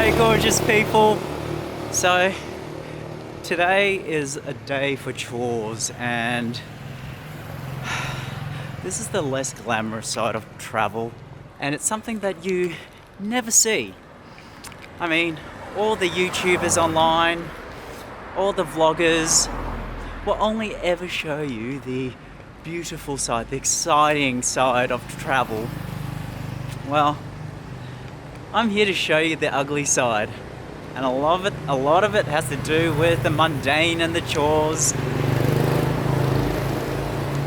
G'day gorgeous people. So today is a day for chores, and this is the less glamorous side of travel, and it's something that you never see. I mean, all the YouTubers online, all the vloggers will only ever show you the beautiful side, the exciting side of travel. Well, I'm here to show you the ugly side, and a lot of it has to do with the mundane and the chores.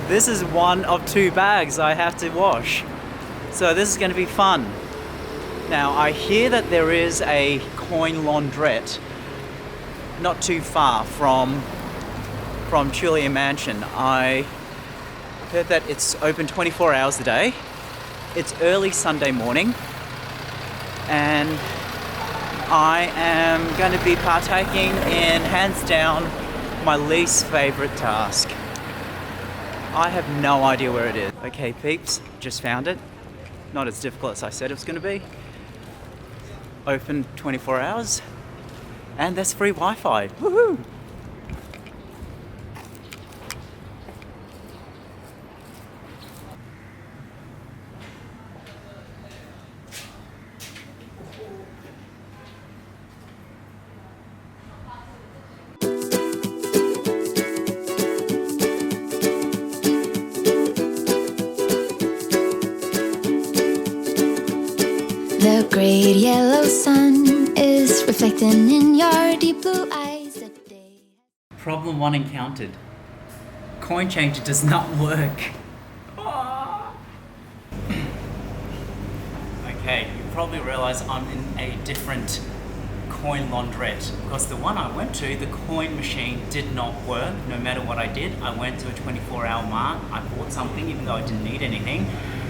This is one of 2 bags I have to wash, so this is going to be fun. Now, I hear that there is a coin laundrette not too far from Chulia Mansion. I heard that it's open 24 hours a day. It's early Sunday morning, and I am going to be partaking in, hands down, my least favorite task. I have no idea where it is. Okay peeps, just found it. Not as difficult as I said it was going to be. Open 24 hours, and there's free Wi-Fi. Woohoo! The great yellow sun is reflecting in your deep blue eyes that day. Problem 1 encountered. Coin changer does not work. Okay, you probably realize I'm in a different coin laundrette, because the one I went to, the coin machine did not work. No matter what I did, I went to a 24-hour mark. I bought something even though I didn't need anything,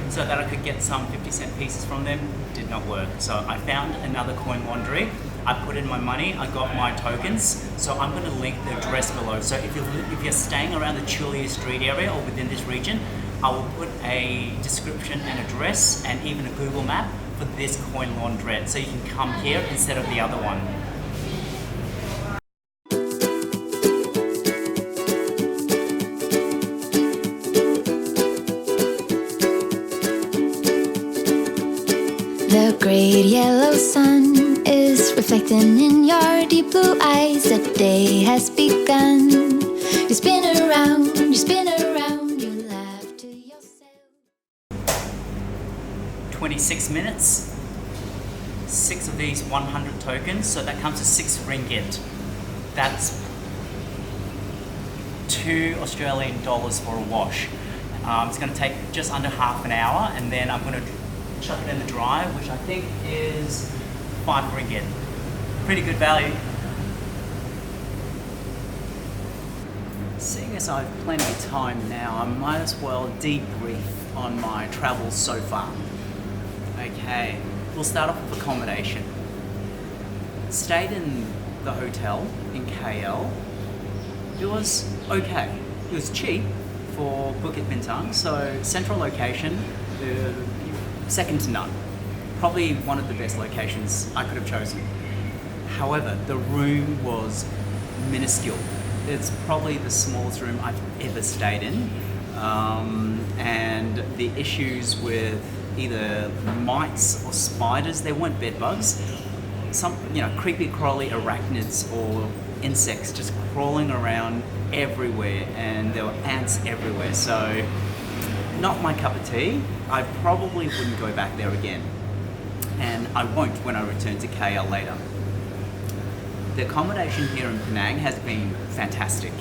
so that I could get some 50-cent pieces from them. Did not work. So I found another coin laundry. I put in my money, I got my tokens, so I'm going to link the address below. So if you're staying around the Chulia Street area or within this region, I will put a description and address and even a Google map for this coin laundrette, so you can come here instead of the other one. The great yellow sun is reflecting in your deep blue eyes. The day has begun. You spin around, you laugh to yourself. 26 minutes, 6 of these 100 tokens, so that comes to 6 ringgit. That's 2 Australian dollars for a wash. It's going to take just under half an hour, and then I'm going to chuck it in the dryer, which I think is 5 ringgit. Pretty good value. Seeing as I have plenty of time now, I might as well debrief on my travels so far. Okay, we'll start off with accommodation. Stayed in the hotel in KL. It was okay. It was cheap for Bukit Bintang, so central location, second to none. Probably one of the best locations I could have chosen. However, the room was minuscule. It's probably the smallest room I've ever stayed in. And the issues with either mites or spiders, they weren't bed bugs. Some, creepy crawly arachnids or insects just crawling around everywhere, and there were ants everywhere. So, not my cup of tea. I probably wouldn't go back there again, and I won't when I return to KL later. The accommodation here in Penang has been fantastic.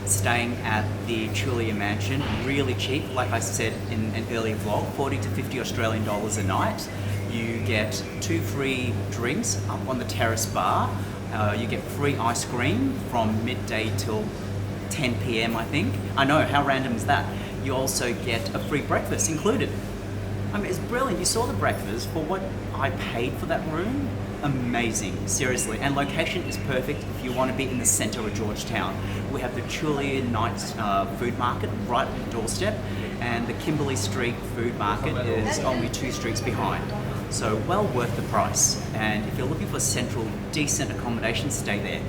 Staying at the Chulia Mansion, really cheap, like I said in an earlier vlog, 40 to 50 Australian dollars a night. You get 2 free drinks up on the terrace bar. You get free ice cream from midday till 10 p.m. I think. I know, how random is that? You also get a free breakfast included. I mean, it's brilliant. You saw the breakfast for what I paid for that room. Amazing, seriously. And location is perfect if you want to be in the center of Georgetown. We have the Chulia Nights food market right at the doorstep, and the Kimberley Street food market is only 2 streets behind. So well worth the price. And if you're looking for central, decent accommodation, stay there.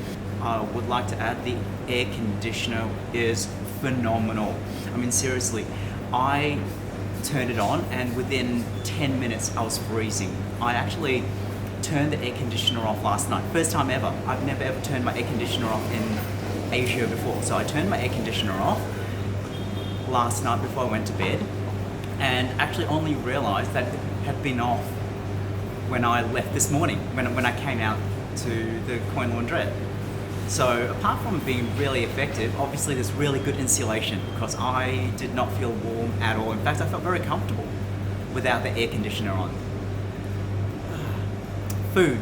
I would like to add the air conditioner is phenomenal. I mean, seriously, I turned it on and within 10 minutes I was freezing. I actually turned the air conditioner off last night. First time ever. I've never ever turned my air conditioner off in Asia before. So I turned my air conditioner off last night before I went to bed, and actually only realised that it had been off when I left this morning, when I came out to the coin laundrette. So apart from being really effective, obviously there's really good insulation because I did not feel warm at all. In fact, I felt very comfortable without the air conditioner on. Food.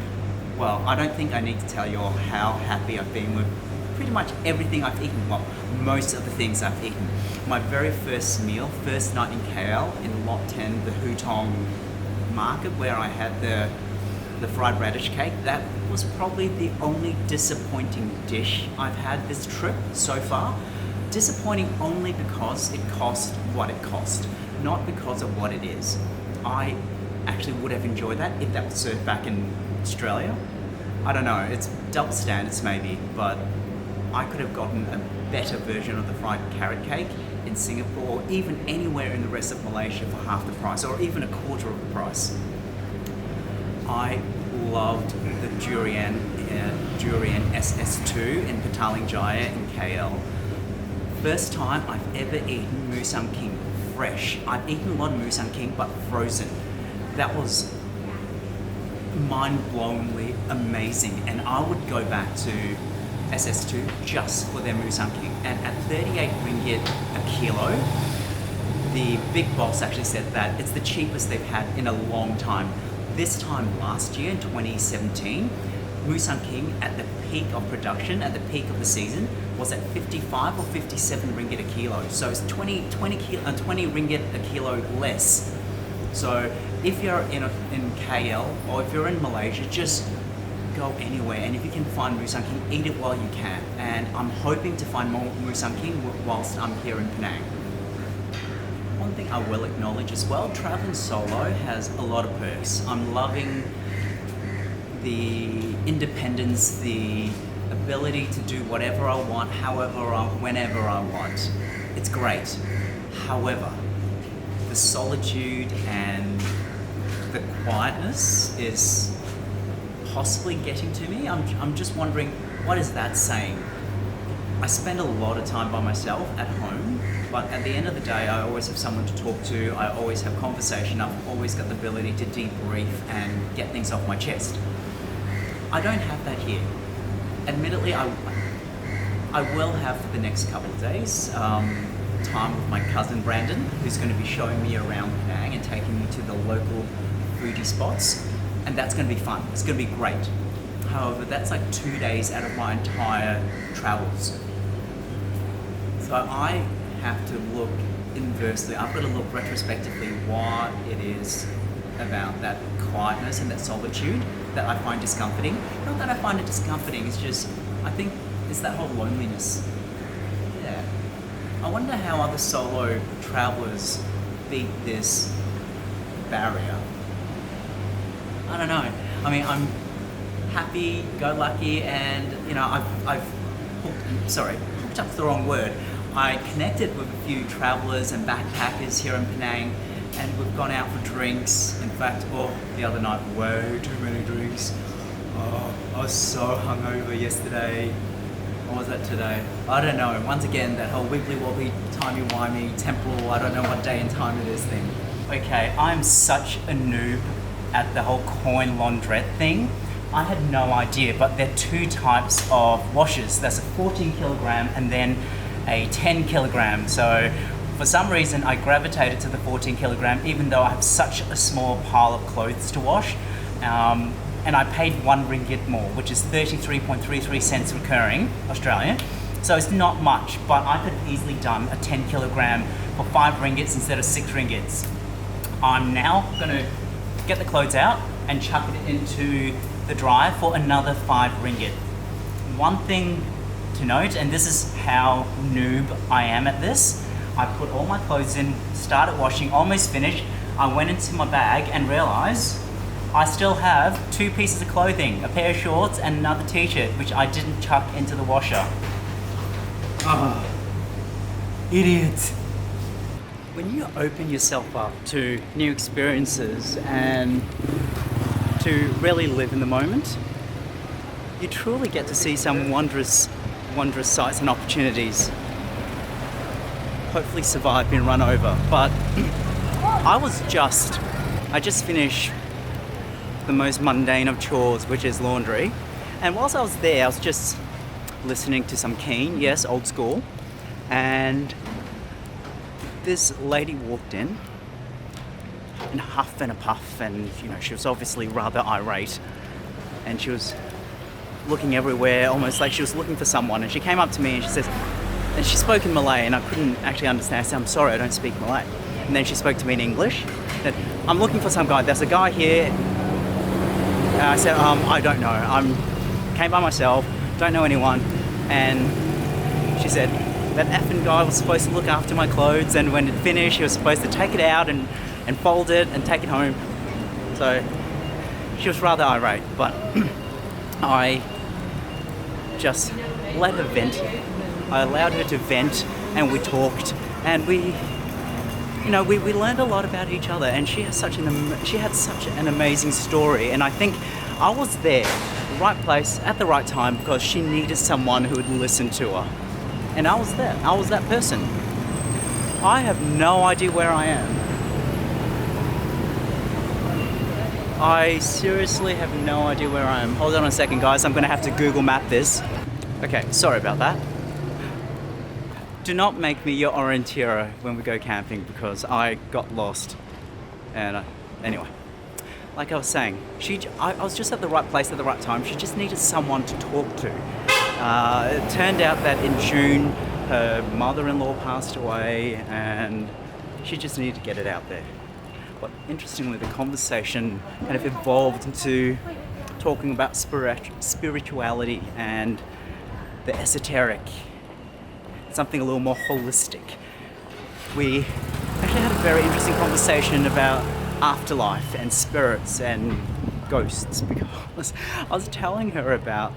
Well, I don't think I need to tell you all how happy I've been with pretty much everything I've eaten. Well, most of the things I've eaten. My very first meal, first night in KL, in Lot 10, the Hutong market where I had the fried radish cake, that was probably the only disappointing dish I've had this trip so far. Disappointing only because it cost what it cost, not because of what it is. I actually would have enjoyed that if that was served back in Australia. I don't know, it's double standards maybe, but I could have gotten a better version of the fried carrot cake in Singapore, or even anywhere in the rest of Malaysia for half the price, or even a quarter of the price. I loved the durian SS2 in Petaling Jaya in KL. First time I've ever eaten Musang King fresh. I've eaten a lot of Musang King, but frozen. That was mind-blowingly amazing, and I would go back to SS2 just for their Musang King. And at 38 ringgit a kilo, the big boss actually said that it's the cheapest they've had in a long time. This time last year in 2017, Musang King at the peak of production, at the peak of the season, was at 55 or 57 ringgit a kilo. So it's 20 ringgit a kilo less. So if you're in KL or if you're in Malaysia, just go anywhere, and if you can find Musang King, eat it while you can. And I'm hoping to find more Musang King whilst I'm here in Penang. One thing I will acknowledge as well, traveling solo has a lot of perks. I'm loving the independence, the ability to do whatever I want, whenever I want. It's great. However, the solitude and the quietness is possibly getting to me. I'm just wondering, what is that saying? I spend a lot of time by myself at home, but at the end of the day, I always have someone to talk to. I always have conversation. I've always got the ability to debrief and get things off my chest. I don't have that here. Admittedly, I will have for the next couple of days time with my cousin Brandon, who's going to be showing me around Penang and taking me to the local foodie spots. And that's going to be fun. It's going to be great. However, that's like 2 days out of my entire travels. So I have to look inversely. I've got to look retrospectively what it is about that quietness and that solitude that I find discomforting. Not that I find it discomforting, it's just, I think it's that whole loneliness. Yeah. I wonder how other solo travelers beat this barrier. I don't know. I mean, I'm happy, go lucky, and I've hooked up's the wrong word. I connected with a few travelers and backpackers here in Penang, and we've gone out for drinks. In fact, the other night, way too many drinks. I was so hungover yesterday. Or was that today? I don't know. Once again, that whole wibbly wobbly, timey-wimey, temporal, I don't know what day and time it is thing. Okay, I'm such a noob at the whole coin laundrette thing. I had no idea, but there are two types of washers. There's a 14 kilogram and then a 10 kilogram. So for some reason I gravitated to the 14 kilogram even though I have such a small pile of clothes to wash. And I paid 1 ringgit more, which is 33.33 cents recurring Australian. So it's not much, but I could have easily done a 10 kilogram for 5 ringgits instead of 6 ringgits. I'm now gonna get the clothes out and chuck it into the dryer for another 5 ringgit. One thing to note, and this is how noob I am at this, I put all my clothes in, started washing, almost finished. I went into my bag and realized I still have 2 pieces of clothing, a pair of shorts and another t-shirt, which I didn't chuck into the washer. Oh, idiot. When you open yourself up to new experiences and to really live in the moment, you truly get to see some wondrous sights and opportunities. Hopefully survive being run over. But I just finished the most mundane of chores, which is laundry. And whilst I was there, I was just listening to some Keen, yes, old school. And this lady walked in a huff and a puff, and she was obviously rather irate. And she was looking everywhere, almost like she was looking for someone. And she came up to me and she says, and she spoke in Malay, and I couldn't actually understand. I said, I'm sorry, I don't speak Malay. And then she spoke to me in English. Said, I'm looking for some guy. There's a guy here. And I said, I don't know. Came by myself, don't know anyone. And she said, that effing guy was supposed to look after my clothes, and when it finished, he was supposed to take it out and fold it and take it home. So she was rather irate, but I just let her vent. I allowed her to vent, and we talked, and we learned a lot about each other. And she had such an amazing story, and I think I was there, the right place at the right time, because she needed someone who would listen to her, and I was there. I was that person. I have no idea where I am. I seriously have no idea where I am. Hold on a second, guys. I'm going to have to Google map this. Okay, sorry about that. Do not make me your orienteer when we go camping, because I got lost. And anyway, like I was saying, I was just at the right place at the right time. She just needed someone to talk to. It turned out that in June, her mother-in-law passed away, and she just needed to get it out there. But interestingly, the conversation kind of evolved into talking about spirituality and the esoteric, something a little more holistic. We actually had a very interesting conversation about afterlife and spirits and ghosts, because I was telling her about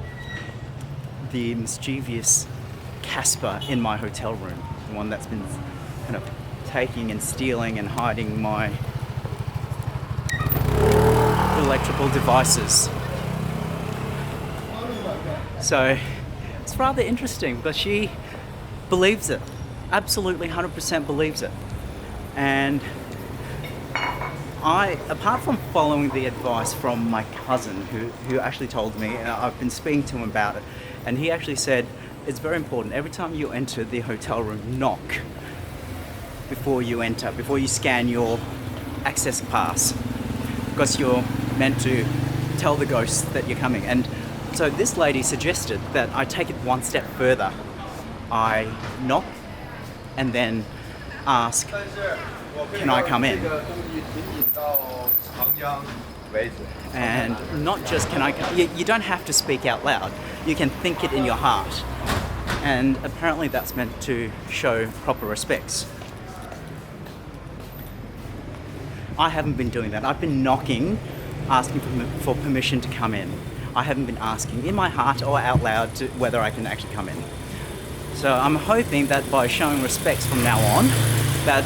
the mischievous Casper in my hotel room, the one that's been kind of taking and stealing and hiding my electrical devices. So it's rather interesting, because she believes it, absolutely 100% believes it. And apart from following the advice from my cousin, who actually told me, I've been speaking to him about it, and he actually said it's very important, every time you enter the hotel room, knock before you enter, before you scan your access pass, because you're meant to tell the ghosts that you're coming. And so this lady suggested that I take it one step further. I knock and then ask, can I come in? And not just can I come, you don't have to speak out loud. You can think it in your heart. And apparently that's meant to show proper respects. I haven't been doing that. I've been knocking, asking for permission to come in. I haven't been asking in my heart or out loud whether I can actually come in. So I'm hoping that by showing respects from now on, that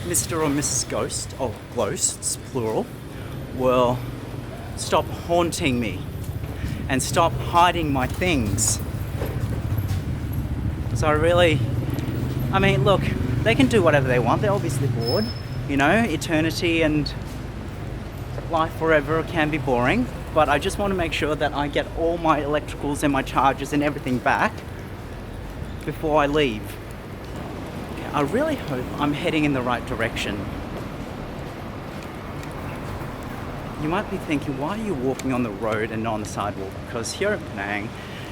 Mr. or Mrs. Ghost, or ghosts, plural, will stop haunting me and stop hiding my things. So look, they can do whatever they want. They're obviously bored. Eternity and life forever can be boring. But I just want to make sure that I get all my electricals and my chargers and everything back before I leave. I really hope I'm heading in the right direction. You might be thinking, why are you walking on the road and not on the sidewalk? Because here in Penang,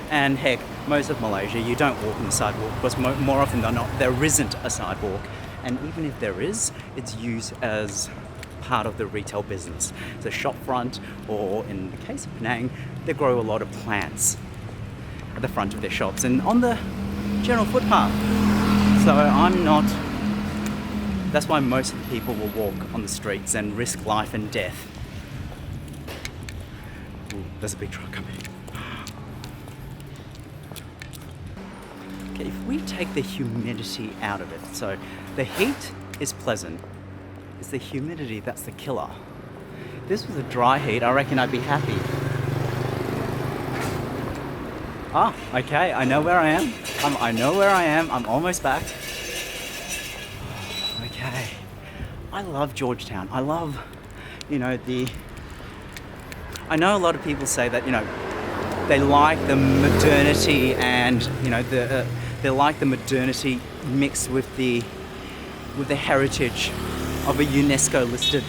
and heck, most of Malaysia, you don't walk on the sidewalk, because more often than not, there isn't a sidewalk. And even if there is, it's used as part of the retail business. It's a shop front, or in the case of Penang, they grow a lot of plants at the front of their shops and on the general footpath. So that's why most of the people will walk on the streets and risk life and death Ooh, there's a big truck coming. Okay, if we take the humidity out of it, so the heat is pleasant, it's the humidity that's the killer. If this was a dry heat, I reckon I'd be happy. Ah, okay, I know where I am. I know where I am. I'm almost back. Okay. I love Georgetown. I love, I know a lot of people say that, they like the modernity and, they like the modernity mixed with the heritage of a UNESCO listed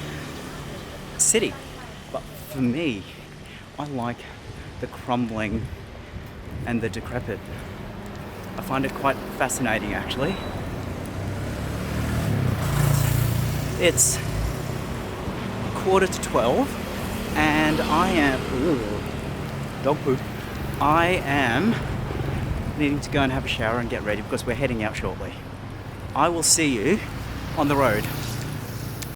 city. But for me, I like the crumbling and the decrepit. I find it quite fascinating, actually. It's 11:45 and I am dog poop. I am needing to go and have a shower and get ready because we're heading out shortly. I will see you on the road.